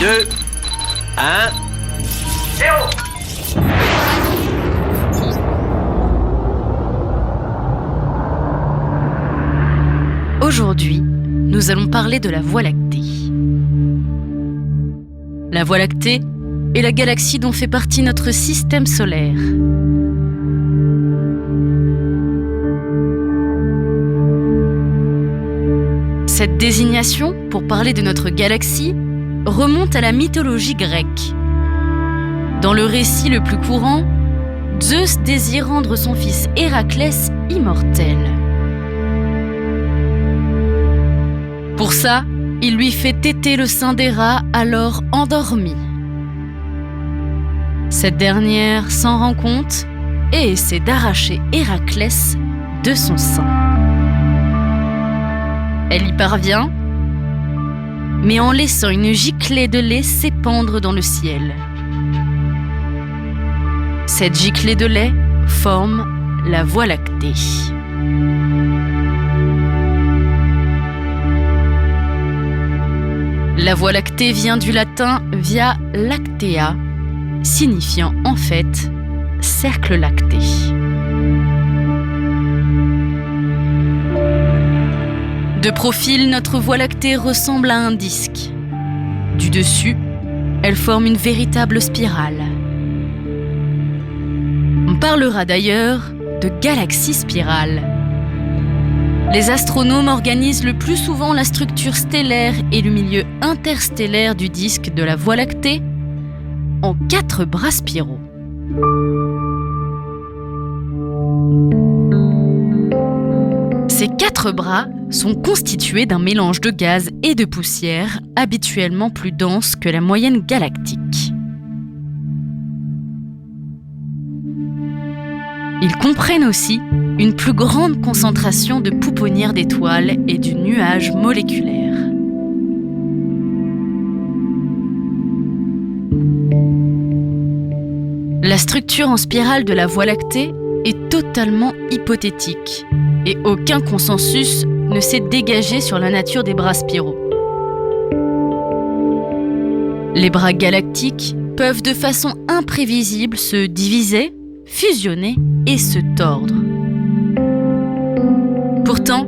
2, 1... 0. Aujourd'hui, nous allons parler de la Voie lactée. La Voie lactée est la galaxie dont fait partie notre système solaire. Cette désignation, pour parler de notre galaxie, remonte à la mythologie grecque. Dans le récit le plus courant, Zeus désire rendre son fils Héraclès immortel. Pour ça, il lui fait téter le sein d'Héra, alors endormie. Cette dernière s'en rend compte et essaie d'arracher Héraclès de son sein. Elle y parvient, mais en laissant une giclée de lait s'épandre dans le ciel. Cette giclée de lait forme la Voie lactée. La Voie lactée vient du latin via lactea, signifiant en fait cercle lacté. De profil, notre Voie lactée ressemble à un disque. Du dessus, elle forme une véritable spirale. On parlera d'ailleurs de galaxie spirale. Les astronomes organisent le plus souvent la structure stellaire et le milieu interstellaire du disque de la Voie lactée en 4 bras spiraux. Ces 4 bras sont constitués d'un mélange de gaz et de poussière habituellement plus dense que la moyenne galactique. Ils comprennent aussi une plus grande concentration de pouponnières d'étoiles et du nuage moléculaire. La structure en spirale de la Voie lactée est totalement hypothétique et aucun consensus ne s'est dégagé sur la nature des bras spiraux. Les bras galactiques peuvent de façon imprévisible se diviser, fusionner et se tordre. Pourtant,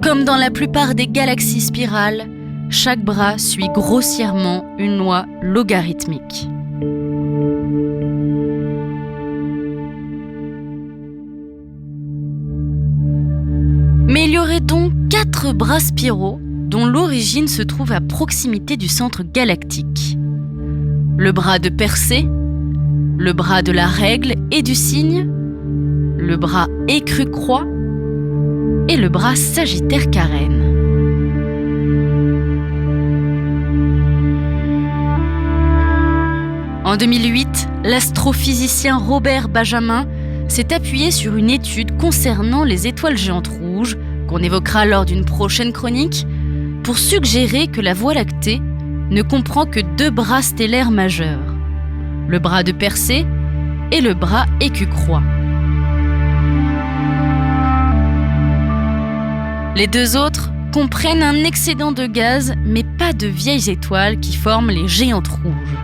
comme dans la plupart des galaxies spirales, chaque bras suit grossièrement une loi logarithmique. Mais il y aurait donc 4 bras spiraux dont l'origine se trouve à proximité du centre galactique. Le bras de Persée, le bras de la règle et du cygne, le bras écru-croix et le bras Sagittaire-Carène. En 2008, l'astrophysicien Robert Benjamin s'est appuyé sur une étude concernant les étoiles géantes rouges, qu'on évoquera lors d'une prochaine chronique, pour suggérer que la Voie lactée ne comprend que 2 bras stellaires majeurs, le bras de Persée et le bras écu-croix. Les 2 autres comprennent un excédent de gaz, mais pas de vieilles étoiles qui forment les géantes rouges.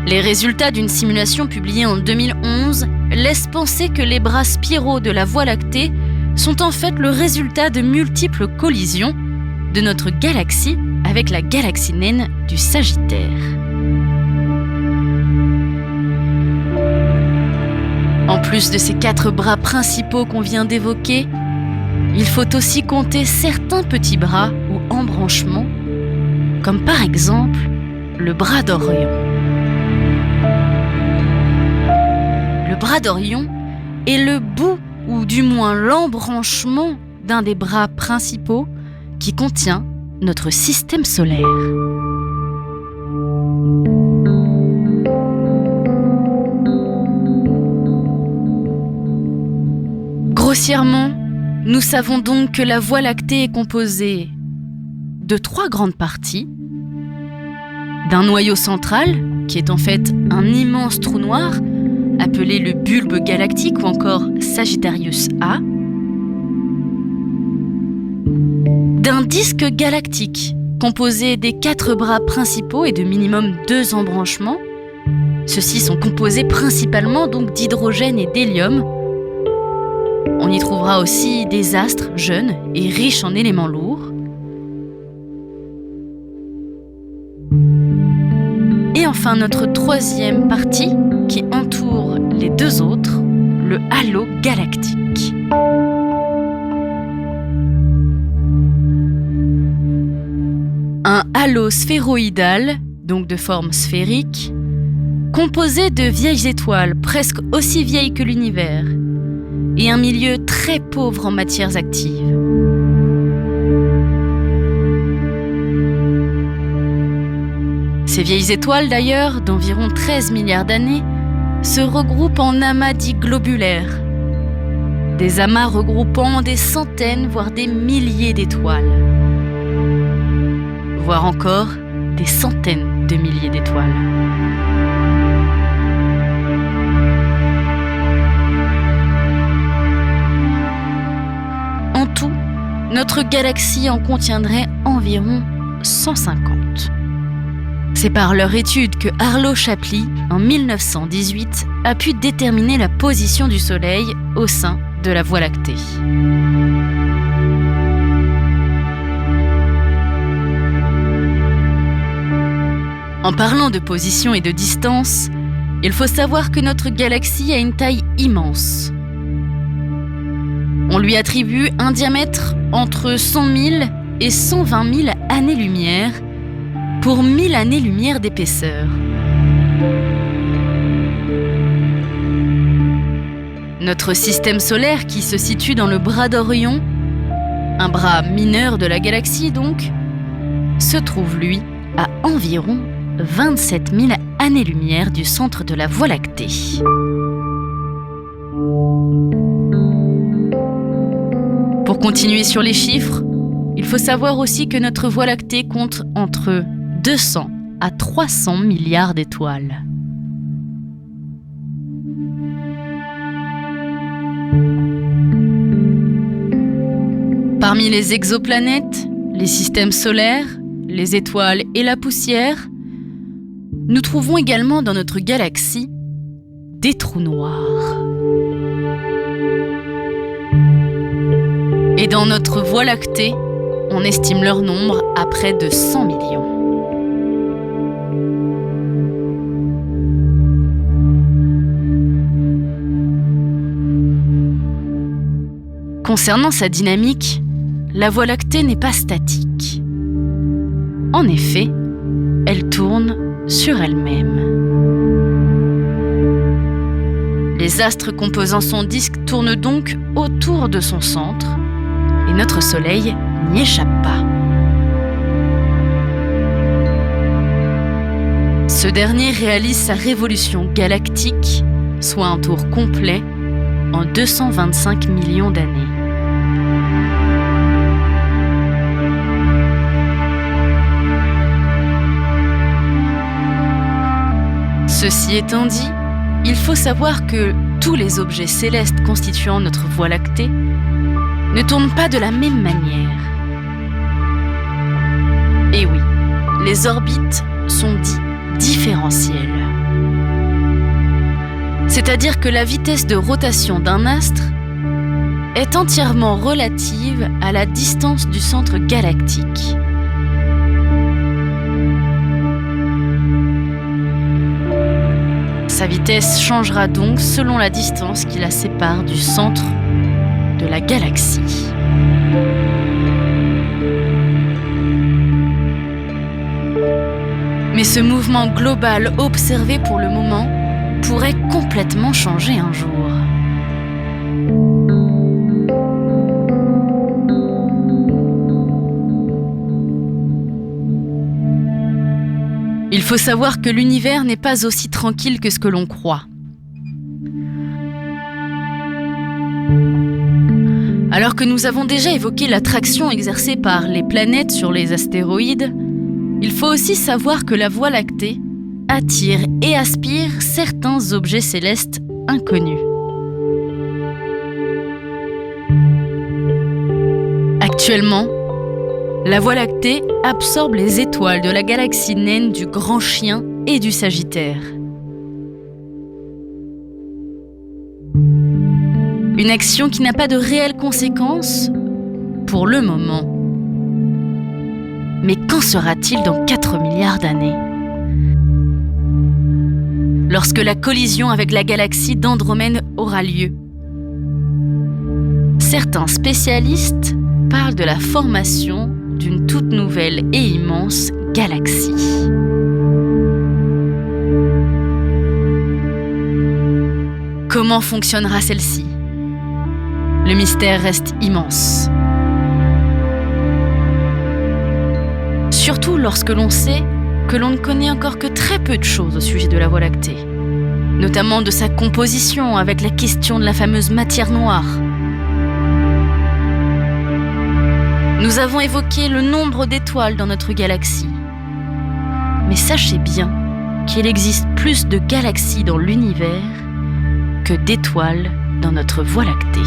Les résultats d'une simulation publiée en 2011 laissent penser que les bras spiraux de la Voie lactée sont en fait le résultat de multiples collisions de notre galaxie avec la galaxie naine du Sagittaire. En plus de ces 4 bras principaux qu'on vient d'évoquer, il faut aussi compter certains petits bras ou embranchements, comme par exemple le bras d'Orion. Le bras d'Orion est le bout, ou du moins l'embranchement d'un des bras principaux qui contient notre système solaire. Grossièrement, nous savons donc que la Voie lactée est composée de 3 grandes parties, d'un noyau central, qui est en fait un immense trou noir, appelé le bulbe galactique ou encore Sagittarius A, d'un disque galactique composé des 4 bras principaux et de minimum 2 embranchements. Ceux-ci sont composés principalement donc d'hydrogène et d'hélium. On y trouvera aussi des astres jeunes et riches en éléments lourds. Et enfin notre 3e partie qui entoure les 2 autres, le halo galactique. Un halo sphéroïdal, donc de forme sphérique, composé de vieilles étoiles presque aussi vieilles que l'univers, et un milieu très pauvre en matières actives. Ces vieilles étoiles d'ailleurs, d'environ 13 milliards d'années, se regroupent en amas dits globulaires, des amas regroupant des centaines, voire des milliers d'étoiles, voire encore des centaines de milliers d'étoiles. En tout, notre galaxie en contiendrait environ 150. C'est par leur étude que Arlo Shapley, en 1918, a pu déterminer la position du Soleil au sein de la Voie lactée. En parlant de position et de distance, il faut savoir que notre galaxie a une taille immense. On lui attribue un diamètre entre 100 000 et 120 000 années-lumière pour 1000 années-lumière d'épaisseur. Notre système solaire, qui se situe dans le bras d'Orion, un bras mineur de la galaxie donc, se trouve lui à environ 27 000 années-lumière du centre de la Voie lactée. Pour continuer sur les chiffres, il faut savoir aussi que notre Voie lactée compte entre 200 à 300 milliards d'étoiles. Parmi les exoplanètes, les systèmes solaires, les étoiles et la poussière, nous trouvons également dans notre galaxie des trous noirs. Et dans notre Voie lactée, on estime leur nombre à près de 100 millions. Concernant sa dynamique, la Voie lactée n'est pas statique. En effet, elle tourne sur elle-même. Les astres composant son disque tournent donc autour de son centre, et notre Soleil n'y échappe pas. Ce dernier réalise sa révolution galactique, soit un tour complet, en 225 millions d'années. Ceci étant dit, il faut savoir que tous les objets célestes constituant notre Voie lactée ne tournent pas de la même manière. Et oui, les orbites sont dites différentielles. C'est-à-dire que la vitesse de rotation d'un astre est entièrement relative à la distance du centre galactique. Sa vitesse changera donc selon la distance qui la sépare du centre de la galaxie. Mais ce mouvement global observé pour le moment pourrait complètement changer un jour. Il faut savoir que l'univers n'est pas aussi tranquille que ce que l'on croit. Alors que nous avons déjà évoqué l'attraction exercée par les planètes sur les astéroïdes, il faut aussi savoir que la Voie lactée attire et aspire certains objets célestes inconnus. Actuellement, La Voie lactée absorbe les étoiles de la galaxie naine du Grand Chien et du Sagittaire. Une action qui n'a pas de réelles conséquences pour le moment. Mais qu'en sera-t-il dans 4 milliards d'années ? Lorsque la collision avec la galaxie d'Andromède aura lieu. Certains spécialistes parlent de la formation d'une toute nouvelle et immense galaxie. Comment fonctionnera celle-ci ? Le mystère reste immense. Surtout lorsque l'on sait que l'on ne connaît encore que très peu de choses au sujet de la Voie lactée, notamment de sa composition avec la question de la fameuse matière noire. Nous avons évoqué le nombre d'étoiles dans notre galaxie. Mais sachez bien qu'il existe plus de galaxies dans l'univers que d'étoiles dans notre Voie lactée.